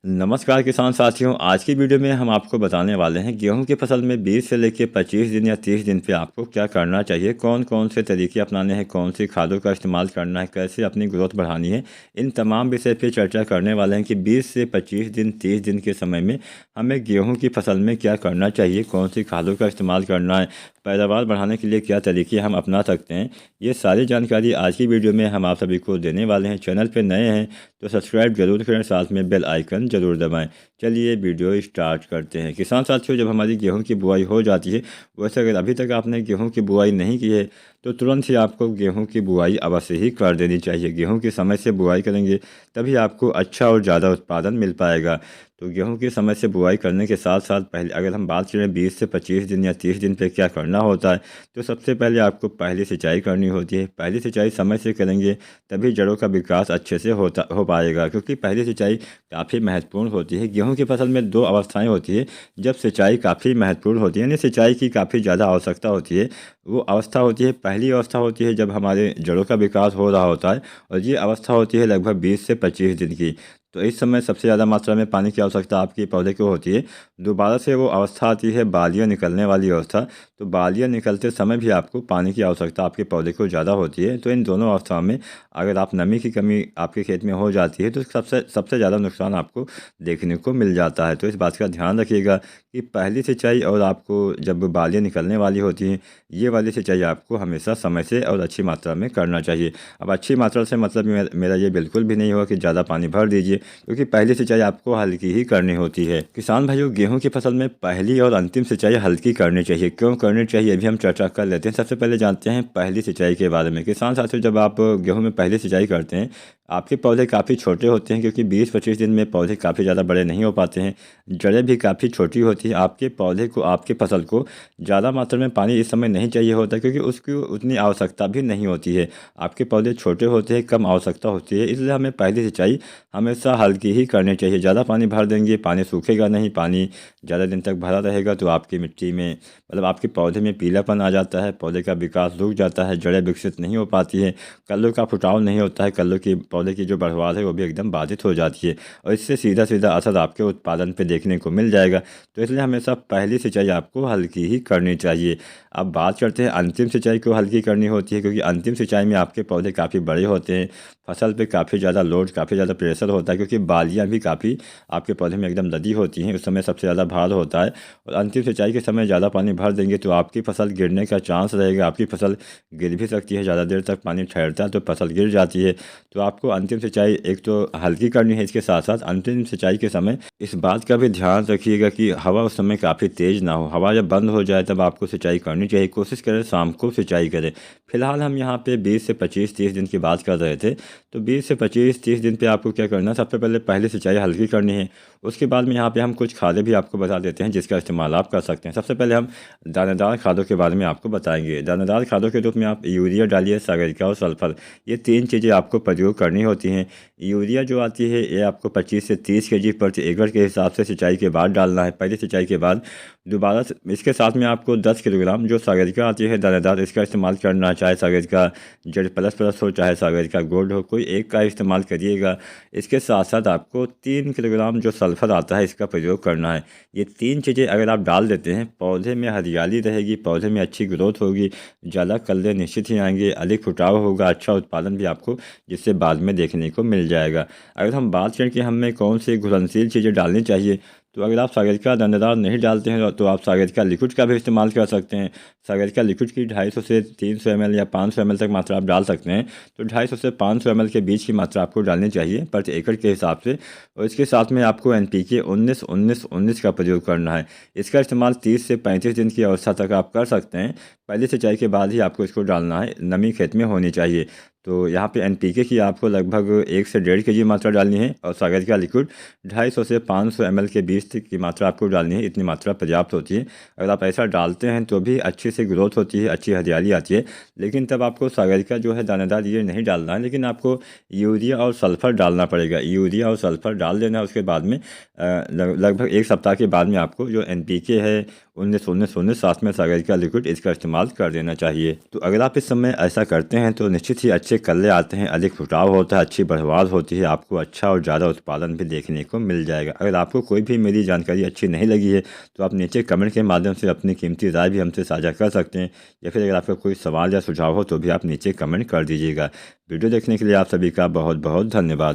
नमस्कार किसान साथियों। आज की वीडियो में हम आपको बताने वाले हैं गेहूं की फसल में 20 से लेकर 25 दिन या 30 दिन पे आपको क्या करना चाहिए, कौन कौन से तरीके अपनाने हैं, कौन सी खादों का इस्तेमाल करना है, कैसे अपनी ग्रोथ बढ़ानी है। इन तमाम विषय पे चर्चा करने वाले हैं कि 20 से 25 दिन 30 दिन के समय में हमें गेहूँ की फसल में क्या करना चाहिए, कौन सी खादों का इस्तेमाल करना है, पैदावार बढ़ाने के लिए क्या तरीके हम अपना सकते हैं। ये सारी जानकारी आज की वीडियो में हम आप सभी को देने वाले हैं। चैनल पर नए हैं तो सब्सक्राइब जरूर करें, साथ में बेल आइकन जरूर दबाएं। चलिए वीडियो स्टार्ट करते हैं। किसान साथियों, जब हमारी गेहूं की बुआई हो जाती है, वैसे अगर अभी तक आपने गेहूं की बुआई नहीं की है तो तुरंत ही आपको गेहूं की बुआई अवश्य ही कर देनी चाहिए। गेहूं की समय से बुआई करेंगे तभी आपको अच्छा और ज़्यादा उत्पादन मिल पाएगा। तो गेहूं की समय से बुआई करने के साथ साथ पहले अगर हम बात करें 20 से 25 दिन या 30 दिन पे क्या करना होता है, तो सबसे पहले आपको पहली सिंचाई करनी होती है। पहली सिंचाई समय से करेंगे तभी जड़ों का विकास अच्छे से हो पाएगा, क्योंकि पहली सिंचाई काफ़ी महत्वपूर्ण होती है। गेहूं की फसल में दो अवस्थाएं होती है जब सिंचाई काफ़ी महत्वपूर्ण होती है, यानी सिंचाई की काफ़ी ज़्यादा आवश्यकता होती है। वो अवस्था होती है, पहली अवस्था होती है जब हमारे जड़ों का विकास हो रहा होता है, और ये अवस्था होती है लगभग 20 से 25 दिन की। तो इस समय सबसे ज़्यादा मात्रा में पानी की आवश्यकता आपके पौधे को होती है। दोबारा से वो अवस्था आती है बालियाँ निकलने वाली अवस्था। तो बालियाँ निकलते समय भी आपको पानी की आवश्यकता आपके पौधे को ज़्यादा होती है। तो इन दोनों अवस्थाओं में अगर आप नमी की कमी आपके खेत में हो जाती है तो सबसे सबसे ज़्यादा नुकसान आपको देखने को मिल जाता है। तो इस बात का ध्यान रखिएगा कि पहली सिंचाई और आपको जब बालियाँ निकलने वाली होती हैं, ये वाली सिंचाई आपको हमेशा समय से और अच्छी मात्रा में करना चाहिए। अब अच्छी मात्रा से मतलब मेरा ये बिल्कुल भी नहीं होगा कि ज़्यादा पानी भर दीजिए, क्योंकि पहली सिंचाई आपको हल्की ही करनी होती है। किसान भाइयों, गेहूं की फसल में पहली और अंतिम सिंचाई हल्की करनी चाहिए। क्यों करनी चाहिए अभी हम चर्चा कर लेते हैं। सबसे पहले जानते हैं पहली सिंचाई के बारे में। किसान साथियों, जब आप गेहूं में पहली सिंचाई करते हैं, आपके पौधे काफ़ी छोटे होते हैं, क्योंकि 20-25 दिन में पौधे काफ़ी ज़्यादा बड़े नहीं हो पाते हैं। जड़ें भी काफ़ी छोटी होती हैं। आपके पौधे को, आपके फसल को ज़्यादा मात्रा में पानी इस समय नहीं चाहिए होता, क्योंकि उसकी उतनी आवश्यकता भी नहीं होती है। आपके पौधे छोटे होते हैं, कम आवश्यकता होती है, इसलिए हमें पहली सिंचाई हमेशा हल्की ही करनी चाहिए। ज़्यादा पानी भर देंगे, पानी सूखेगा नहीं। पानी ज़्यादा दिन तक भरा रहेगा तो आपकी मिट्टी में, मतलब आपके पौधे में पीलापन आ जाता है, पौधे का विकास रुक जाता है, जड़ें विकसित नहीं हो पाती हैं, कल्लों का फुटाव नहीं होता है, कल्लों की पौधे की जो बढ़वार है वो भी एकदम बाधित हो जाती है, और इससे सीधा सीधा असर आपके उत्पादन पे देखने को मिल जाएगा। तो इसलिए हमेशा पहली सिंचाई आपको हल्की ही करनी चाहिए। अब बात करते हैं अंतिम सिंचाई को हल्की करनी होती है, क्योंकि अंतिम सिंचाई में आपके पौधे काफ़ी बड़े होते हैं, फसल पे काफ़ी ज़्यादा लोड, काफ़ी ज़्यादा प्रेशर होता है, क्योंकि बालियाँ भी काफ़ी आपके पौधे में एकदम लदी होती हैं, उस समय सबसे ज़्यादा भार होता है। और अंतिम सिंचाई के समय ज़्यादा पानी भर देंगे तो आपकी फसल गिरने का चांस रहेगा। आपकी फसल गिर भी सकती है, ज़्यादा देर तक पानी ठहरता है तो फसल गिर जाती है। तो आपको अंतिम सिंचाई एक तो हल्की करनी है, इसके साथ साथ अंतिम सिंचाई के समय इस बात का भी ध्यान रखिएगा कि हवा उस समय काफ़ी तेज़ ना हो। हवा जब बंद हो जाए तब आपको सिंचाई करनी चाहिए। कोशिश करें शाम को सिंचाई करें। फिलहाल हम यहाँ पे 20 से 25-30 दिन की बात कर रहे थे। तो 20 से 25-30 दिन पे आपको क्या करना है, सबसे पहले पहले सिंचाई हल्की करनी है। उसके बाद में यहाँ पे हम कुछ खादें भी आपको बता देते हैं जिसका इस्तेमाल आप कर सकते हैं। सबसे पहले हम दानेदार खादों के बारे में आपको बताएंगे। दानेदार खादों के रूप में आप यूरिया डालिए, सागरिका और सल्फर, ये तीन चीज़ें आपको प्रयोग करनी होती हैं। यूरिया जो आती है ये आपको 25 से 30 केजी प्रति एकड़ के हिसाब से सिंचाई के बाद डालना है, पहली सिंचाई के बाद। दोबारा इसके साथ में आपको 10 किलोग्राम जो सागरिका आती है दानेदार, इसका इस्तेमाल करना है। चाहे सागरिका जेड प्लस प्लस हो, चाहे सागरिका गोल्ड हो, कोई एक का इस्तेमाल करिएगा। इसके साथ साथ आपको 3 किलोग्राम जो सल्फर आता है इसका प्रयोग करना है। ये तीन चीज़ें अगर आप डाल देते हैं, पौधे में हरियाली रहेगी, पौधे में अच्छी ग्रोथ होगी, ज़्यादा कल्ले निश्चित ही आएंगे, अधिक फुटाव होगा, अच्छा उत्पादन भी आपको जिससे बाद में देखने को मिल जाएगा। अगर हम बात करें कि हमें कौन सी घुलनशील चीज़ें डालनी चाहिए, तो अगर आप सागरिका दानेदार नहीं डालते हैं तो आप सागरिका लिक्विड का भी इस्तेमाल कर सकते हैं। सागरिका लिक्विड की 250 से 300 ml या 500 ml तक मात्रा आप डाल सकते हैं। तो 250 से 500 ml के बीच की मात्रा आपको डालनी चाहिए प्रति एकड़ के हिसाब से। और इसके साथ में आपको NPK 19-19-19 का प्रयोग करना है। इसका इस्तेमाल 30 से 35 दिन की अवस्था तक आप कर सकते हैं। पहली सिंचाई के बाद ही आपको इसको डालना है, नमी खेत में होनी चाहिए। तो यहाँ पे NPK की आपको लगभग 1 से 1.5 kg मात्रा डालनी है, और सागरिका लिक्विड 250 से 500 ml के बीच की मात्रा आपको डालनी है। इतनी मात्रा पर्याप्त होती है। अगर आप ऐसा डालते हैं तो भी अच्छे से ग्रोथ होती है, अच्छी हरियाली आती है। लेकिन तब आपको सागरिका जो है दानेदार ये नहीं डालना है, लेकिन आपको यूरिया और सल्फर डालना पड़ेगा। यूरिया और सल्फर डाल देना है। उसके बाद में लगभग एक सप्ताह के बाद में आपको जो NPK है 19 में सागर का लिक्विड इसका इस्तेमाल कर देना चाहिए। तो अगर आप इस समय ऐसा करते हैं तो निश्चित ही अच्छे कल्ले आते हैं, अधिक फुटाव होता है, अच्छी बढ़वाल होती है, आपको अच्छा और ज़्यादा उत्पादन भी देखने को मिल जाएगा। अगर आपको कोई भी मेरी जानकारी अच्छी नहीं लगी है तो आप नीचे कमेंट के माध्यम से अपनी कीमती राय भी हमसे साझा कर सकते हैं, या फिर अगर आपका कोई सवाल या सुझाव हो तो भी आप नीचे कमेंट कर दीजिएगा। वीडियो देखने के लिए आप सभी का बहुत बहुत धन्यवाद।